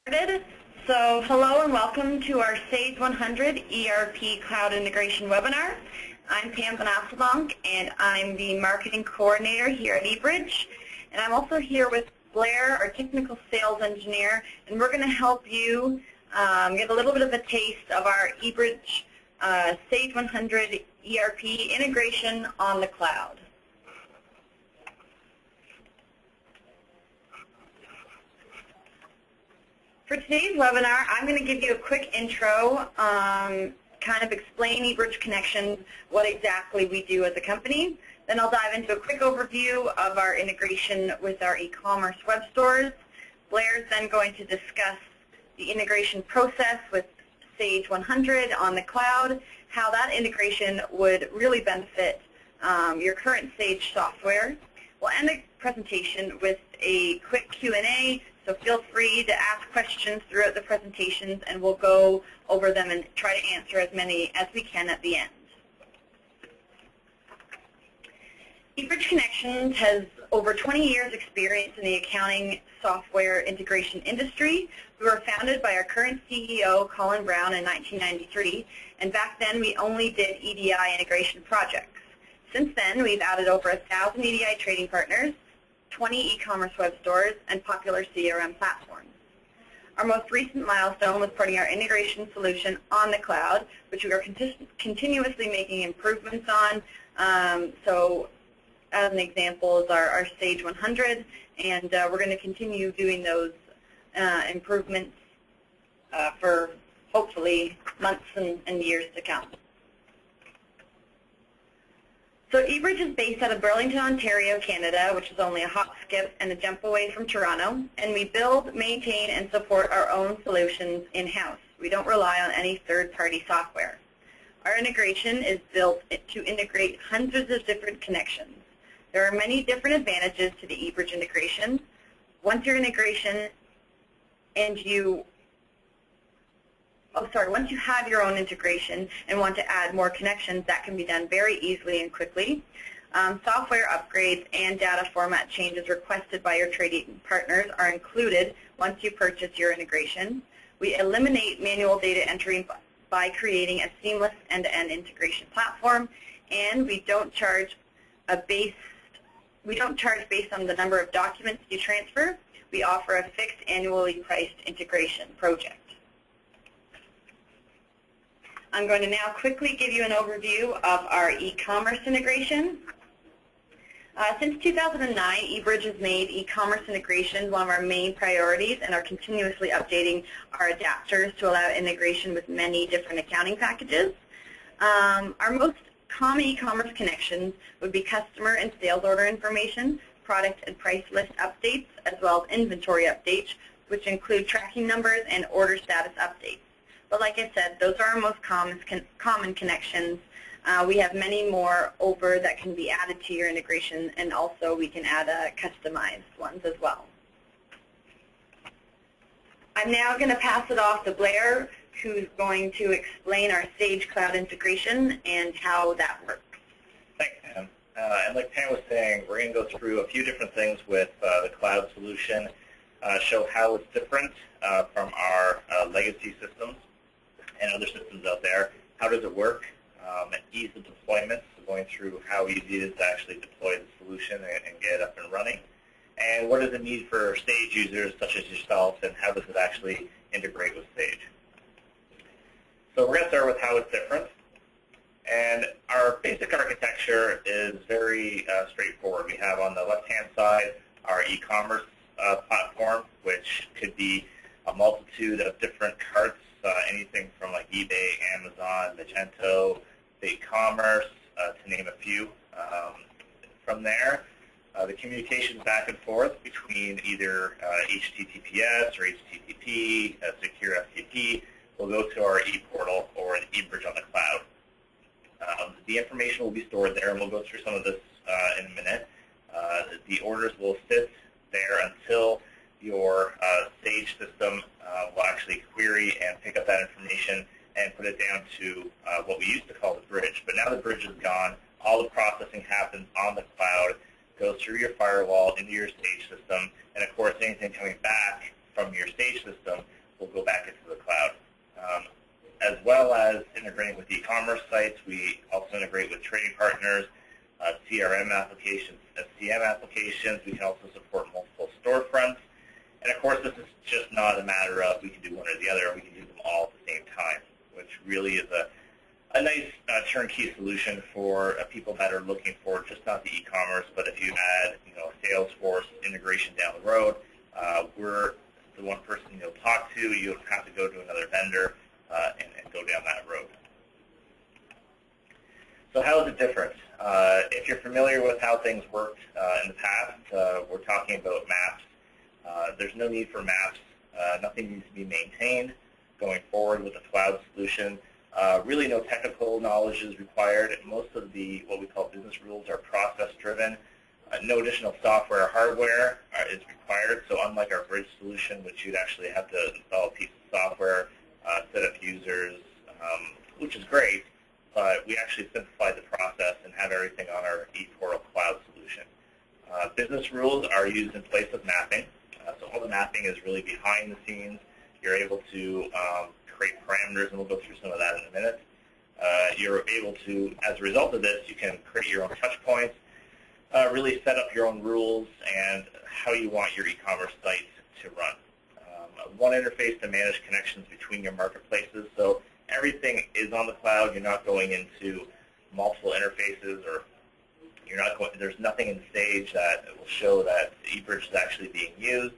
Started. So hello and welcome to our Sage 100 ERP Cloud Integration webinar. I'm Pam Van Asselbank and I'm the Marketing Coordinator here at eBridge. And I'm also here with Blair, our Technical Sales Engineer, and we're going to help you get a little bit of a taste of our eBridge Sage 100 ERP integration on the cloud. For today's webinar, I'm going to give you a quick intro, kind of explain eBridge Connections, what exactly we do as a company. Then I'll dive into a quick overview of our integration with our e-commerce web stores. Blair's then going to discuss the integration process with Sage 100 on the cloud, how that integration would really benefit your current Sage software. We'll end the presentation with a quick Q&A. So feel free to ask questions throughout the presentations, and we'll go over them and try to answer as many as we can at the end. eBridge Connections has over 20 years experience in the accounting software integration industry. We were founded by our current CEO, Colin Brown, in 1993, and back then we only did EDI integration projects. Since then, we've added over 1,000 EDI trading partners, 20 e-commerce web stores, and popular CRM platforms. Our most recent milestone was putting our integration solution on the cloud, which we are continuously making improvements on. So as an example is our Sage 100, and we're going to continue doing those improvements for hopefully months and years to come. So eBridge is based out of Burlington, Ontario, Canada, which is only a hop, skip, and a jump away from Toronto. And we build, maintain, and support our own solutions in-house. We don't rely on any third-party software. Our integration is built to integrate hundreds of different connections. There are many different advantages to the eBridge integration. Once you have your own integration and want to add more connections, that can be done very easily and quickly. Software upgrades and data format changes requested by your trading partners are included once you purchase your integration. We eliminate manual data entry by creating a seamless end-to-end integration platform, and we don't charge based on the number of documents you transfer. We offer a fixed annually priced integration project. I'm going to now quickly give you an overview of our e-commerce integration. Since 2009, eBridge has made e-commerce integration one of our main priorities and are continuously updating our adapters to allow integration with many different accounting packages. Our most common e-commerce connections would be customer and sales order information, product and price list updates, as well as inventory updates, which include tracking numbers and order status updates. But like I said, those are our most common connections. We have many more over that can be added to your integration, and also we can add customized ones as well. I'm now going to pass it off to Blair, who's going to explain our Sage Cloud integration and how that works. Thanks, Pam. And like Pam was saying, we're going to go through a few different things with the cloud solution, show how it's different from our legacy systems and other systems out there. How does it work? And ease of deployment, so going through how easy it is to actually deploy the solution and get it up and running. And what does it need for Sage users such as yourself, and how does it actually integrate with Sage? So we're going to start with how it's different. And our basic architecture is very straightforward. We have on the left-hand side our e-commerce platform, which could be a multitude of different carts, anything from like eBay, Amazon, Magento, eCommerce, to name a few. From there, the communications back and forth between either HTTPS or HTTP, secure FTP, will go to our ePortal or an eBridge on the cloud. The information will be stored there, and we'll go through some of this in a minute. The orders will sit there until your Sage system will actually query and pick up that information and put it down to what we used to call the bridge. But now the bridge is gone. All the processing happens on the cloud, goes through your firewall into your Sage system, and of course anything coming back from your Sage system well as integrating with e-commerce sites. We also integrate with trading partners, CRM applications, SCM applications. We can also support multiple storefronts. And of course, this is just not a matter of we can do one or the other. We can do them all at the same time, which really is a nice turnkey solution for people that are looking for just not the e-commerce, but if you add, Salesforce integration down the road, we're the one person you'll talk to. You don't have to go to another vendor and go down that road. So how is it different? If you're familiar with how things worked in the past, we're talking about maps. There's no need for maps. Nothing needs to be maintained going forward with a cloud solution. Really no technical knowledge is required. Most of the what we call business rules are process-driven. No additional software or hardware is required. So unlike our Bridge solution, which you'd actually have to install a piece of software, set up users, which is great, but we actually simplified the process and have everything on our ePortal cloud solution. Business rules are used in place of mapping. So all the mapping is really behind the scenes. You're able to create parameters, and we'll go through some of that in a minute. You're able to, as a result of this, you can create your own touch points, really set up your own rules and how you want your e-commerce site to run. One interface to manage connections between your marketplaces. So everything is on the cloud. You're not going into multiple interfaces, or you're not going, there's nothing in Sage that will show that eBridge is actually being used.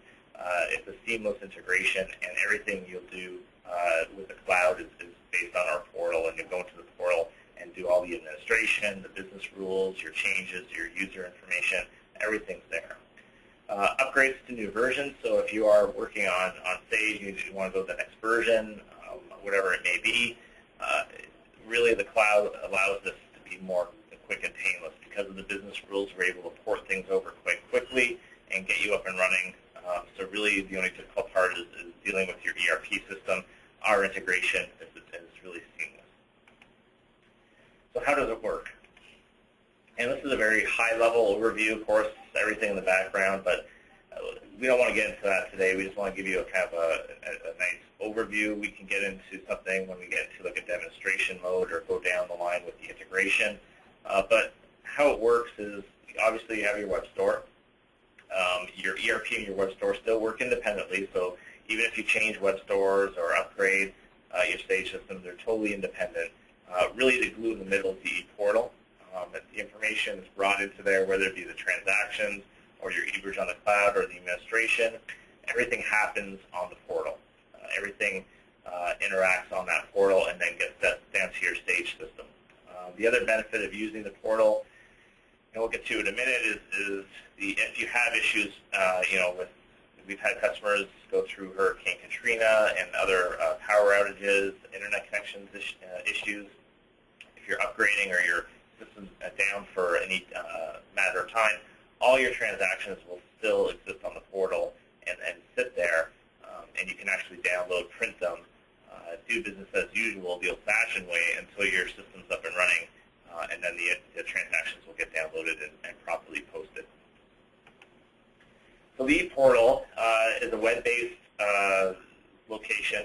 It's a seamless integration, and everything you'll do with the cloud is based on our portal, and you'll go into the portal and do all the administration, the business rules, your changes, your user information, everything's there. Upgrades to new versions, so if you are working on Sage, you want to go to the next version, whatever it may be, really the cloud allows this to be more quick and painless. Because of the business rules, we're able to port things over quite quickly and get you up and running. So really the only difficult part is dealing with your ERP system. Our integration is really seamless. So how does it work? And this is a very high-level overview, of course, everything in the background, but we don't want to get into that today. We just want to give you a kind of a nice overview. We can get into something when we get into like a demonstration mode or go down the line with the integration. But how it works is, obviously you have your web store. Your ERP and your web store still work independently, so even if you change web stores or upgrade your Sage systems, they're totally independent. Really the glue in the middle is the ePortal. The information is brought into there, whether it be the transactions or your eBridge on the cloud or the administration. Everything happens on the portal. Everything interacts on that portal and then gets sent down to your Sage system. The other benefit of using the portal, and we'll get to in a minute, is if you have issues, we've had customers go through Hurricane Katrina and other power outages, internet connections issues. If you're upgrading or your system's down for any matter of time, all your transactions will still exist on the portal and sit there, and you can actually download, print them, do business as usual the old-fashioned way until your system's up and running, and then the transactions will get downloaded and properly posted. So the ePortal is a web-based location.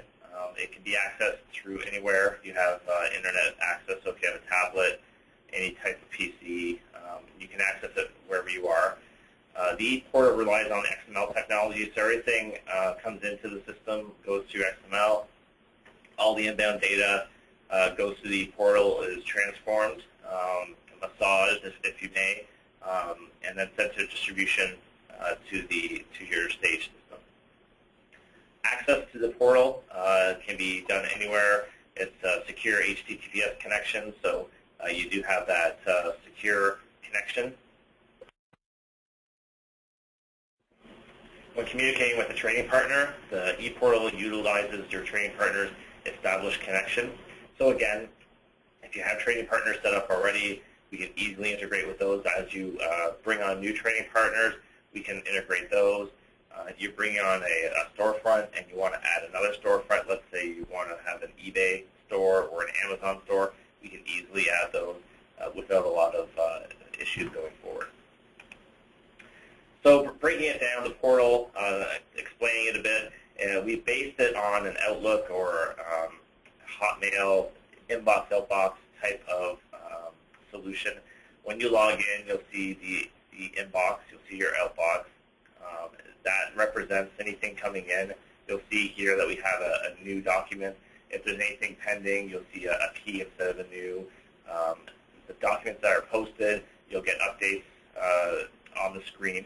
It can be accessed through anywhere. You have internet access, so if you have a tablet, any type of PC, you can access it wherever you are. The ePortal relies on XML technology, so everything comes into the system, goes through XML. All the inbound data goes to the ePortal, is transformed, massaged, if you may, and then sent to distribution to your Sage system. Access to the portal can be done anywhere. It's a secure HTTPS connection, so you do have that secure connection. When communicating with a trading partner, the ePortal utilizes your trading partner's established connection. So again, if you have trading partners set up already, we can easily integrate with those. As you bring on new trading partners, we can integrate those. You bring on a storefront and you want to add another storefront. Let's say you want to have an eBay store or an Amazon store. We can easily add those without a lot of issues going forward. So breaking it down, the portal, explaining it a bit, we based it on an Outlook or Hotmail inbox, outbox type of solution. When you log in, you'll see the inbox, you'll see your outbox. That represents anything coming in. You'll see here that we have a new document. If there's anything pending, you'll see a key instead of a new. The documents that are posted, you'll get updates on the screen.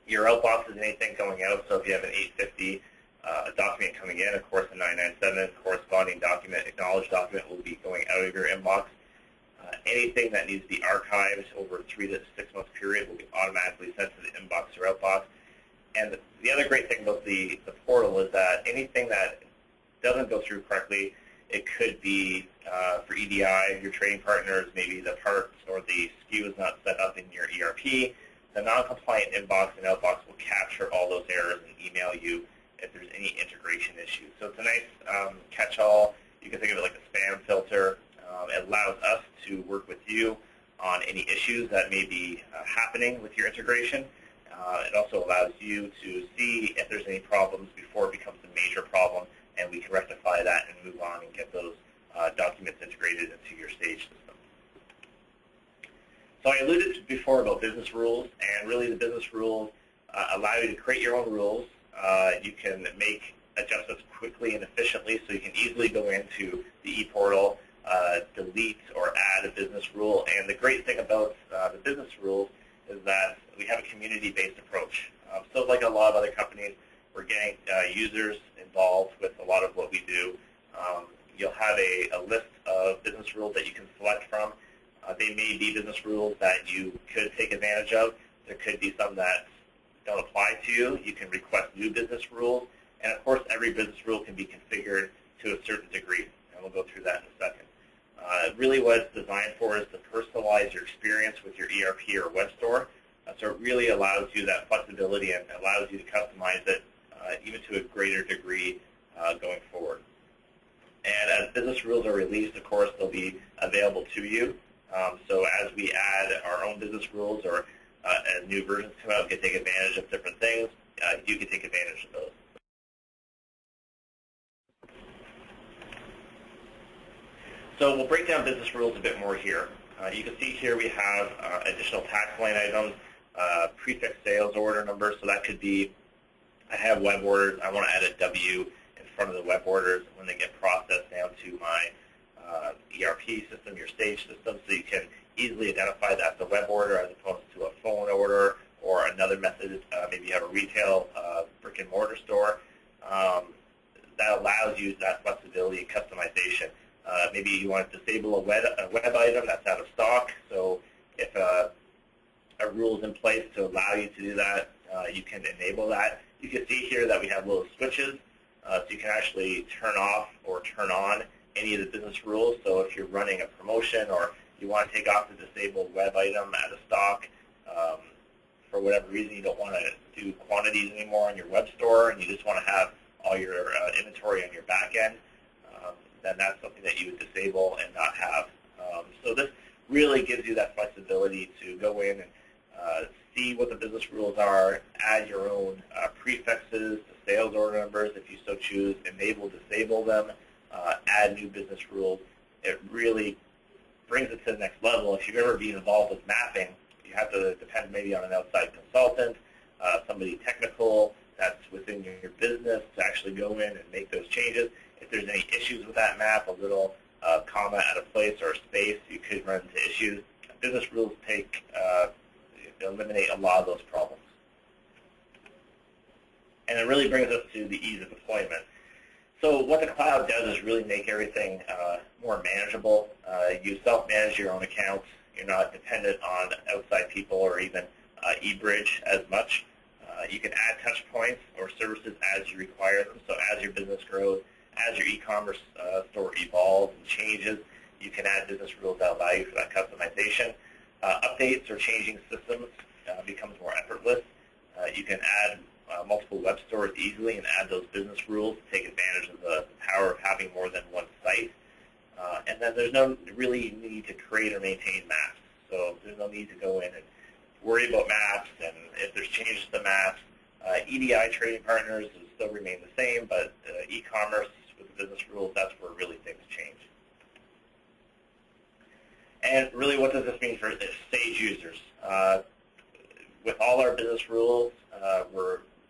Your outbox is anything going out, so if you have an 850 document coming in, of course the 997 corresponding document, acknowledged document, will be going out of your inbox. Anything that needs to be archived over a 3 to 6 month period will be automatically sent to the inbox or outbox. And the other great thing about the portal is that anything that doesn't go through correctly, it could be for EDI, your trading partners, maybe the parts or the SKU is not set up in your ERP. The non-compliant inbox and outbox will capture all those errors and email you if there's any integration issues. So it's a nice catch-all. You can think of it like a spam filter. It allows us to work with you on any issues that may be happening with your integration. It also allows you to see if there's any problems before it becomes a major problem, and we can rectify that and move on and get those documents integrated into your Sage system. So I alluded to before about business rules, and really the business rules allow you to create your own rules. You can make adjustments quickly and efficiently, so you can easily go into the ePortal, delete or add a business rule. And the great thing about the business rules is that we have a community-based approach. So like a lot of other companies, we're getting users involved with a lot of what we do. You'll have a list of business rules that you can select from. They may be business rules that you could take advantage of. There could be some that don't apply to you. You can request new business rules. And of course, every business rule can be configured to a certain degree. And we'll go through that in a second. Really what it's designed for is to personalize your experience with your ERP or web store. So it really allows you that flexibility and allows you to customize it even to a greater degree going forward. And as business rules are released, of course, they'll be available to you. So as we add our own business rules or as new versions come out, you can take advantage of different things. You can take advantage of those. So we'll break down business rules a bit more here. You can see here we have additional tax line items, prefix sales order number. So that could be, I have web orders. I want to add a W in front of the web orders when they get processed down to my ERP system, your Sage system, so you can easily identify that as a web order as opposed to a phone order or another method. Maybe you have a retail brick and mortar store. That allows you that flexibility and customization. Maybe you want to disable a web item that's out of stock. So if a rule is in place to allow you to do that, you can enable that. You can see here that we have little switches, so you can actually turn off or turn on any of the business rules. So if you're running a promotion or you want to take off the disabled web item out of stock, for whatever reason you don't want to do quantities anymore on your web store and you just want to have all your inventory on your back end, then that's something that you would disable and not have. So this really gives you that flexibility to go in and see what the business rules are, add your own prefixes to sales order numbers if you so choose, enable, disable them, add new business rules. It really brings it to the next level. If you've ever been involved with mapping, you have to depend maybe on an outside consultant, somebody technical that's within your business to actually go in and make those changes. If there's any issues with that map, a little comma out of place or space, you could run into issues. Business rules eliminate a lot of those problems. And it really brings us to the ease of deployment. So what the cloud does is really make everything more manageable. You self-manage your own accounts. You're not dependent on outside people or even eBridge as much. You can add touch points or services as you require them. So as your business grows, as your e-commerce store evolves and changes, you can add business rules that allow you for that customization. Updates or changing systems becomes more effortless. You can add multiple web stores easily and add those business rules to take advantage of the power of having more than one site. And then there's no really need to create or maintain maps. So there's no need to go in and worry about maps, and if there's changes to maps. EDI trading partners will still remain the same, but eCommerce with the business rules, that's where really things change. And really, what does this mean for Sage users? With all our business rules,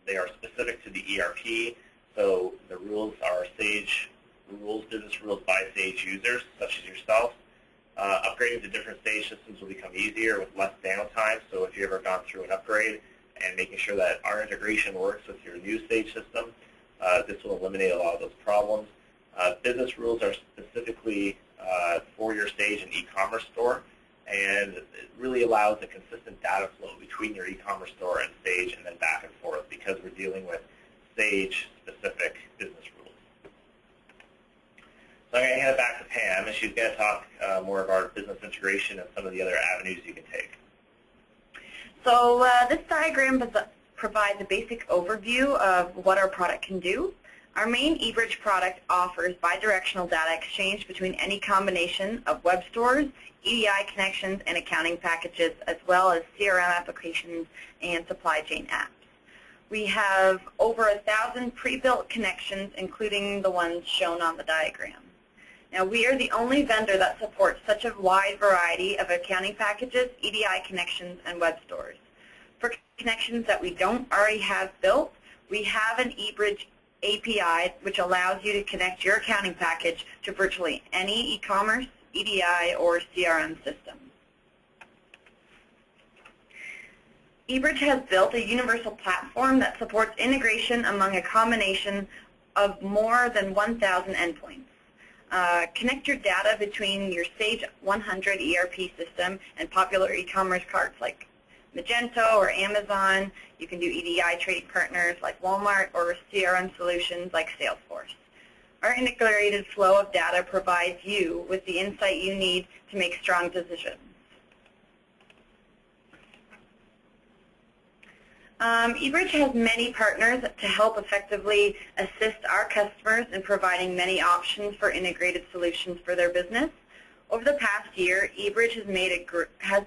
they are specific to the ERP, so the rules are Sage rules, business rules by Sage users, such as yourself. Upgrading to different Sage systems will become easier with less downtime, so if you've ever gone through an upgrade and making sure that our integration works with your new Sage system, this will eliminate a lot of those problems. Business rules are specifically for your Sage and e-commerce store, and it really allows a consistent data flow between your e-commerce store and Sage and then back and forth because we're dealing with Sage-specific business rules. So I'm going to hand it back to Pam, and she's going to talk more about business integration and some of the other avenues you can take. So this diagram provides a basic overview of what our product can do. Our main eBridge product offers bidirectional data exchange between any combination of web stores, EDI connections, and accounting packages, as well as CRM applications and supply chain apps. We have over 1,000 pre-built connections, including the ones shown on the diagram. Now, we are the only vendor that supports such a wide variety of accounting packages, EDI connections, and web stores. For connections that we don't already have built, we have an eBridge API, which allows you to connect your accounting package to virtually any e-commerce, EDI, or CRM system. eBridge has built a universal platform that supports integration among a combination of more than 1,000 endpoints. Connect your data between your Sage 100 ERP system and popular e-commerce carts like Magento or Amazon. You can do EDI trading partners like Walmart or CRM solutions like Salesforce. Our integrated flow of data provides you with the insight you need to make strong decisions. eBridge has many partners to help effectively assist our customers in providing many options for integrated solutions for their business. Over the past year, eBridge has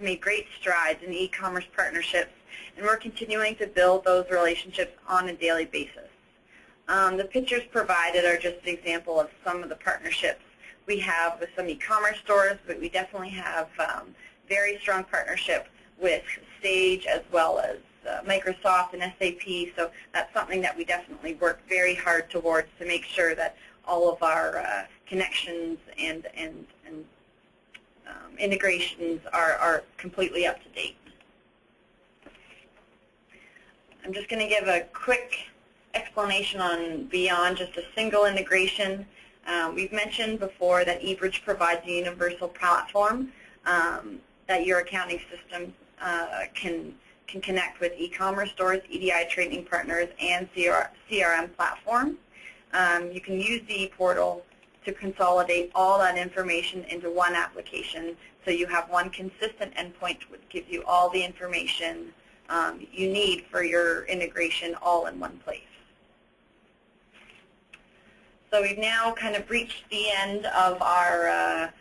made great strides in e-commerce partnerships, and we're continuing to build those relationships on a daily basis. The pictures provided are just an example of some of the partnerships we have with some e-commerce stores, but we definitely have very strong partnership with Sage as well as Microsoft and SAP, so that's something that we definitely work very hard towards to make sure that all of our connections and integrations are completely up to date. I'm just going to give a quick explanation on beyond just a single integration. We've mentioned before that eBridge provides a universal platform that your accounting system can connect with e-commerce stores, EDI trading partners, and CRM platform. You can use the ePortal to consolidate all that information into one application, so you have one consistent endpoint which gives you all the information you need for your integration all in one place. So we've now kind of reached the end of our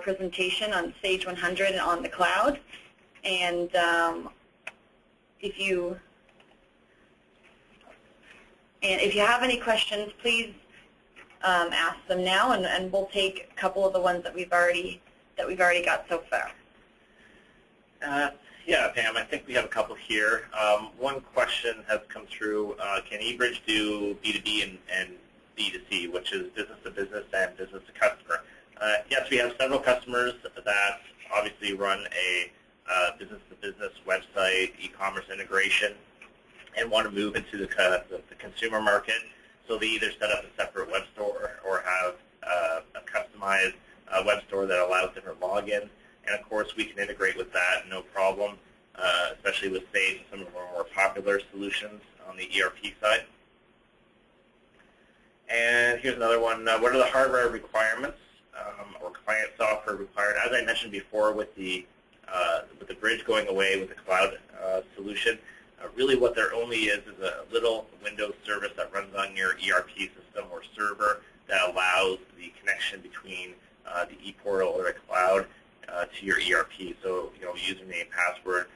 presentation on Sage 100 on the cloud, and if you have any questions, please ask them now, and we'll take a couple of the ones that we've already got so far. Yeah, Pam, I think we have a couple here. One question has come through: can eBridge do B2B and B2C, which is business to business and business to customer? Yes, we have several customers that obviously run a business-to-business website, e-commerce integration, and want to move into the consumer market. So they either set up a separate web store or have a customized web store that allows different logins. And of course, we can integrate with that, no problem, especially with Sage and some of our more popular solutions on the ERP side. And here's another one. What are the hardware requirements or client software required? As I mentioned before, with the bridge going away with the cloud solution, really what there only is a little Windows service that runs on your ERP system or server that allows the connection between the ePortal or the cloud to your ERP. So, username, password,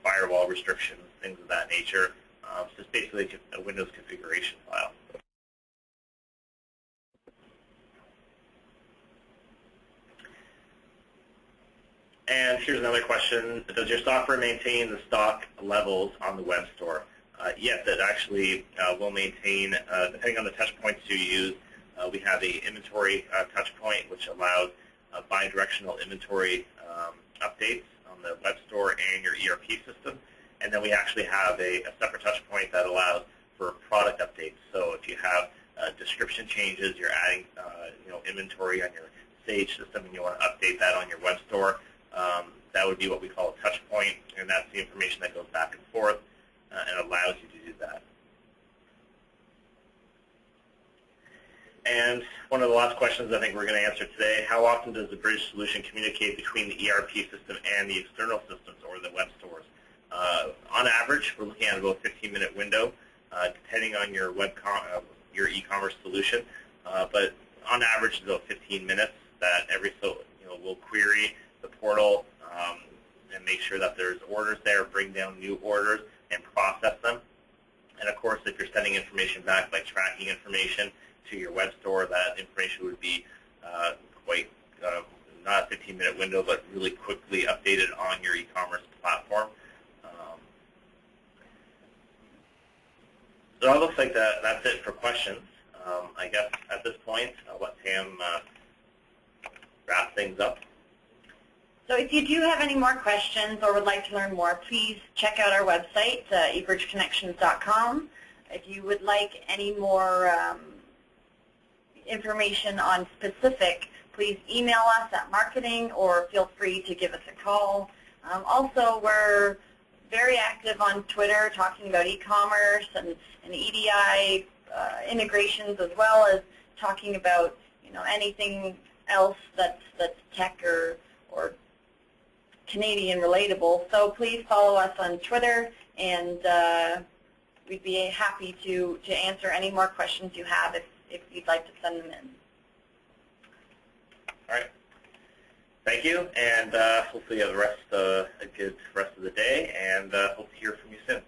firewall restrictions, things of that nature. It's just basically a Windows configuration file. And here's another question. Does your software maintain the stock levels on the web store? Yes, it actually will maintain, depending on the touch points you use. We have a inventory touch point, which allows bi-directional inventory updates on the web store and your ERP system. And then we actually have a separate touch point that allows for product updates. So if you have description changes, you're adding inventory on your Sage system and you want to update that on your web store, that would be what we call a touch point, and that's the information that goes back and forth and allows you to do that. And one of the last questions I think we're going to answer today, how often does the Bridge solution communicate between the ERP system and the external systems or the web stores? On average, we're looking at about a 15-minute window, depending on your your e-commerce solution. But on average, it's about 15 minutes that we'll query the portal and make sure that there's orders there, bring down new orders, and process them. And of course, if you're sending information back, like tracking information to your web store, that information would be quite, not a 15-minute window, but really quickly updated on your e-commerce platform. So it looks like that's it for questions. I guess at this point, I'll let Tam wrap things up. So if you do have any more questions or would like to learn more, please check out our website, ebridgeconnections.com. If you would like any more information on specific, please email us at marketing or feel free to give us a call. Also, we're very active on Twitter talking about e-commerce and EDI integrations, as well as talking about anything else that's tech or Canadian relatable. So please follow us on Twitter, and we'd be happy to answer any more questions you have if you'd like to send them in. All right. Thank you, and hopefully you have a good rest of the day, and hope to hear from you soon.